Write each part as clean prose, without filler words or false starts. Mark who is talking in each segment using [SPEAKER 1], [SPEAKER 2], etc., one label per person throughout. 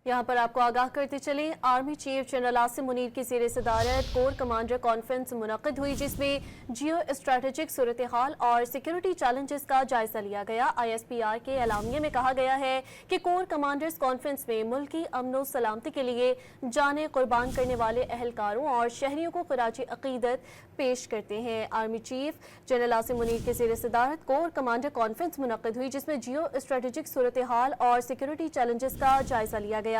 [SPEAKER 1] यहाँ पर आपको आगाह करते चलें, army chief general Asim Munir की ज़ेर सदारत कोर कमांडर कॉन्फ्रेंस मुनक़िद हुई, जिसमें जियो स्ट्रेटेजिक सूरत हाल और सिक्योरिटी चैलेंजेस का जायजा लिया गया। ISPR के एलामिये में कहा गया है कि कोर कमांडर्स कॉन्फ्रेंस में मुल्क की अमन सलामती के लिए जाने कुर्बान करने वाले अहलकारों और शहरियों को खराज अकीदत पेश करते हैं। Army chief general Asim Munir की ज़ेर सदारत कोर कमांडर कॉन्फ्रेंस मुनक़िद हुई, जिसमें जियो स्ट्रेटेजिक सूरत हाल और सिक्योरिटी चैलेंजेस का जायजा लिया गया।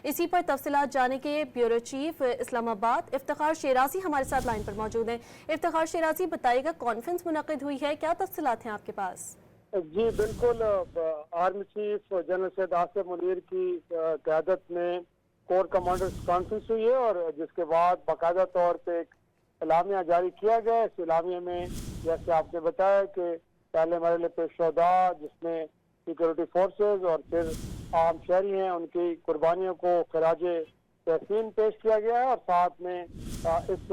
[SPEAKER 1] इसी पर तफसीलात जाने के ब्यूरो चीफ इस्लामाबाद इफ्तिखार शिराजी हमारे साथ लाइन पर मौजूद हैं। इफ्तिखार शिराजी, बताइएगा कॉन्फ्रेंस मुनक़िद हुई है, क्या तफसीलात हैं आपके पास?
[SPEAKER 2] जी बिल्कुल, army chief general Syed Asim Munir की क़यादत में कोर कमांडर्स कॉन्फ्रेंस हुई है और जिसके बाद बाकायदा तौर पे एक एलामिया जारी किया गया। इस एलामिया में जैसे आपने बताया कि पहले मरहले पे शोदा, जिसमें सिक्योरिटी फोर्सेज और फिर आम शहरी हैं, उनकी कुर्बानियों को खराजे तहसीन पेश किया गया है। और साथ में इस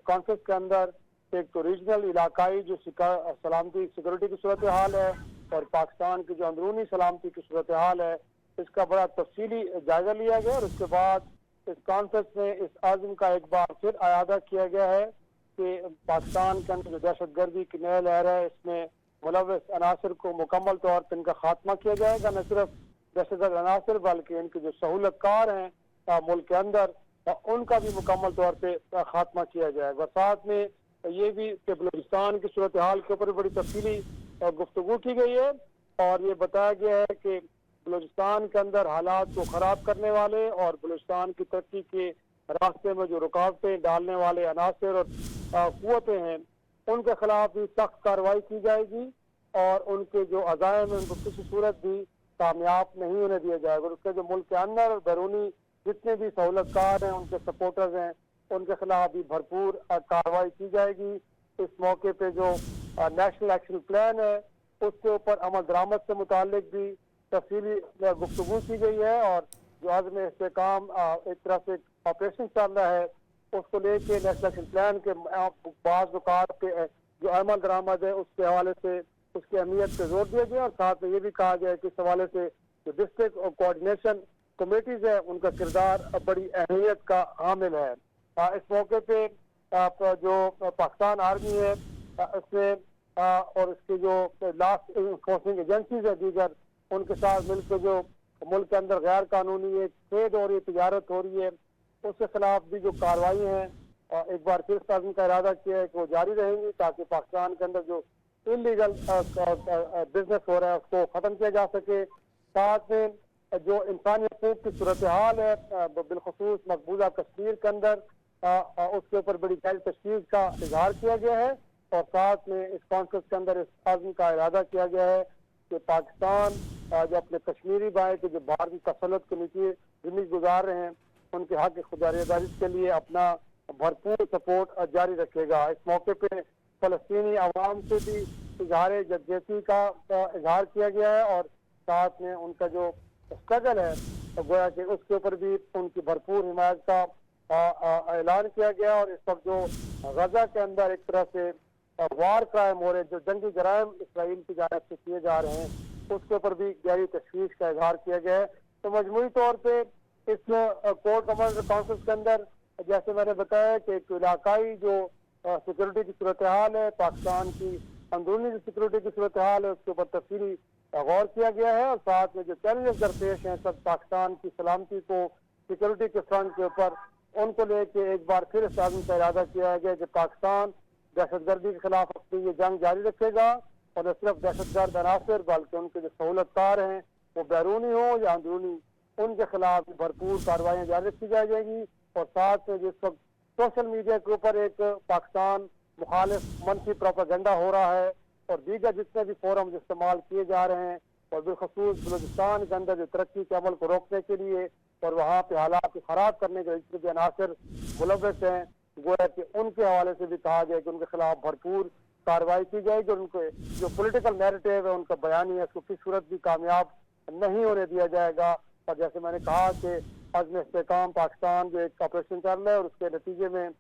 [SPEAKER 2] कॉन्फ्रेंस के अंदर एक तो रीजनल इलाकाई जो सलामती सिक्योरिटी की सूरत हाल है और पाकिस्तान की जो अंदरूनी सलामती की सूरत हाल है, इसका बड़ा तफसीली जायजा लिया गया। और उसके बाद इस कॉन्फ्रेंस में इस आज़म का एक बार फिर अयादा किया गया है कि पाकिस्तान के अंदर जो दहशत गर्दी की नया लहर है, इसमें मुलव्वस अनासर को मुकम्मल तौर पर इनका खात्मा किया जाएगा। न सिर्फ दहशतगर्द अनासर बल्कि इनके जो सहूलतकार हैं मुल्क के अंदर, उनका भी मुकम्मल तौर पर खात्मा किया जाएगा। साथ में ये भी कि बलूचिस्तान की सूरत हाल के ऊपर बड़ी तफसीली गुफ्तगू की गई है और ये बताया गया है कि बलूचिस्तान के अंदर हालात को ख़राब करने वाले और बलूचिस्तान की तरक्की के रास्ते में जो रुकावटें डालने वाले अनासर और क़ुव्वतें हैं, उनके खिलाफ भी सख्त कार्रवाई की जाएगी और उनके जो अज़ाइम हैं उनको किसी सूरत भी कामयाब नहीं होने दिया जाएगा। और उसके जो मुल्क के अंदर और बैरूनी जितने भी सहूलतकार हैं, उनके सपोर्टर्स हैं, उनके खिलाफ भी भरपूर कार्रवाई की जाएगी। इस मौके पे जो नेशनल एक्शन प्लान है, उसके ऊपर अमल दरामद से मुतालिक भी तफसीली गुफ्तगू की गई है और जो आज़म इस्तेकाम एक तरह से ऑपरेशन चल रहा है, उसको लेके नेशनल एक्शन प्लान के बाज़ औक़ात पे जो अमल दरामद है उसके हवाले से उसकी अहमियत पे जोर दिया गया। और साथ में ये भी कहा गया कि इस हवाले से जो डिस्ट्रिक्ट कोऑर्डिनेशन कमेटीज है, उनका किरदार बड़ी अहमियत का हामिल है। इस मौके पे जो पाकिस्तान आर्मी है उसने और इसकी जो लास्ट इन्फोर्सिंग एजेंसीज है दीगर, उनके साथ मिलकर जो मुल्क के अंदर गैर कानूनी एक ट्रेड हो रही है, तिजारत हो रही है, उसके खिलाफ भी जो कार्रवाई है एक बार फिर साज़म का इरादा किया है कि वो जारी रहेंगी ताकि पाकिस्तान के अंदर जो इलीगल बिजनेस हो रहा है उसको ख़त्म किया जा सके। साथ में जो इंसानी हकूक़ की सूरत हाल है बिलखुसूस मकबूजा कश्मीर के अंदर, उसके ऊपर बड़ी गहरी तशवीश का इजहार किया गया है। और साथ में इस कॉन्फ्रेंस के अंदर इस आज़म का इरादा किया गया है कि पाकिस्तान जो अपने कश्मीरी भाई के जो भारतीय तसल्लुत की नीति जिंदगी गुजार रहे हैं, उनके हक खुदारियादारी के लिए अपना भरपूर सपोर्ट जारी रखेगा। इस मौके पे फलस्तीनी आवाम से भी इजहार यकजहती का इजहार किया गया है और साथ में उनका जो स्ट्रगल है तो गोया कि उसके ऊपर भी उनकी भरपूर हिमायत का ऐलान किया गया। और इस वक्त जो गजा के अंदर एक तरह से वार क्राइम हो रहे, जो जंगी जराइम इसराइल की जानिब से किए जा रहे हैं, उसके ऊपर भी गहरी तशवीश का इजहार किया गया है। तो मजमूई तौर पे इस कोर कमांडर कॉन्फ्रेंस के अंदर जैसे मैंने बताया कि एक इलाकाई जो सिक्योरिटी की सूरत हाल है, पाकिस्तान की अंदरूनी जो सिक्योरिटी की सूरत हाल है, उसके ऊपर तफसीली गौर किया गया है। और साथ में जो चैलेंजेस दरपेश हैं सब पाकिस्तान की सलामती को सिक्योरिटी के फ्रंट के ऊपर, उनको लेके एक बार फिर इस आज़म का इरादा किया गया कि पाकिस्तान दहशतगर्दी के खिलाफ अपनी ये जंग जारी रखेगा और न सिर्फ दहशतगर्द अनासर बल्कि उनके जो सहूलतकार हैं वो बैरूनी हो या अंदरूनी, उनके खिलाफ भरपूर कार्रवाइयाँ जारी रखी जाएगी। और साथ में जिस वक्त सोशल मीडिया के ऊपर एक पाकिस्तान मुखालिफ मनफी प्रोपेगेंडा हो रहा है और दीगर जितने भी फोरम इस्तेमाल किए जा रहे हैं और बिलखसूस बलूचिस्तान के अंदर जो तरक्की के अमल को रोकने के लिए और वहाँ पे हालात को ख़राब करने के जितने भी अनासर मुलव्वस हैं, गोया कि उनके हवाले से भी कहा गया कि उनके खिलाफ भरपूर कार्रवाई की जाएगी और उनके जो पॉलिटिकल नैरेटिव है, उनका बयानी है, उसको किसी सूरत भी कामयाब नहीं होने दिया जाएगा। और जैसे मैंने कहा कि अज़्म इस्तेकाम पाकिस्तान जो एक ऑपरेशन चल रहा है और उसके नतीजे में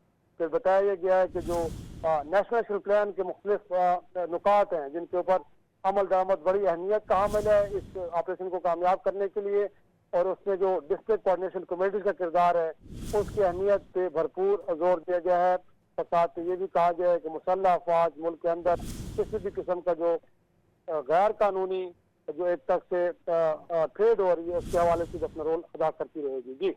[SPEAKER 2] फिर बताया गया है कि जो नेशनल एक्शन प्लान के मुख्तलिफ नुकात हैं जिनके ऊपर अमल दरामद बड़ी अहमियत का हामिल है इस ऑपरेशन को कामयाब करने के लिए, اور اس میں جو ڈسٹرکٹ کوآرڈینیشن کمیٹی کا کردار ہے اس کی اہمیت پہ بھرپور زور دیا گیا ہے. ساتھ یہ بھی کہا گیا ہے کہ مسلح افواج ملک کے اندر کسی بھی قسم کا جو غیر قانونی جو ایک تک سے ٹریڈ ہو رہی ہے اس کے حوالے سے اپنا رول ادا کرتی رہے گی. جی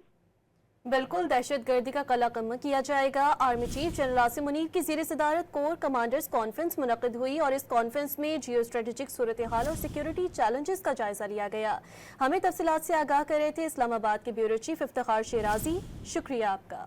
[SPEAKER 1] بالکل، دہشت گردی کا قلع کم کیا جائے گا. Army chief general Asim Munir کی زیر صدارت کور کمانڈرز کانفرنس منعقد ہوئی اور اس کانفرنس میں جیو اسٹریٹجک صورتحال اور سیکیورٹی چیلنجز کا جائزہ لیا گیا. ہمیں تفصیلات سے آگاہ کر رہے تھے اسلام آباد کے بیورو چیف افتخار شیرازی. شکریہ آپ کا.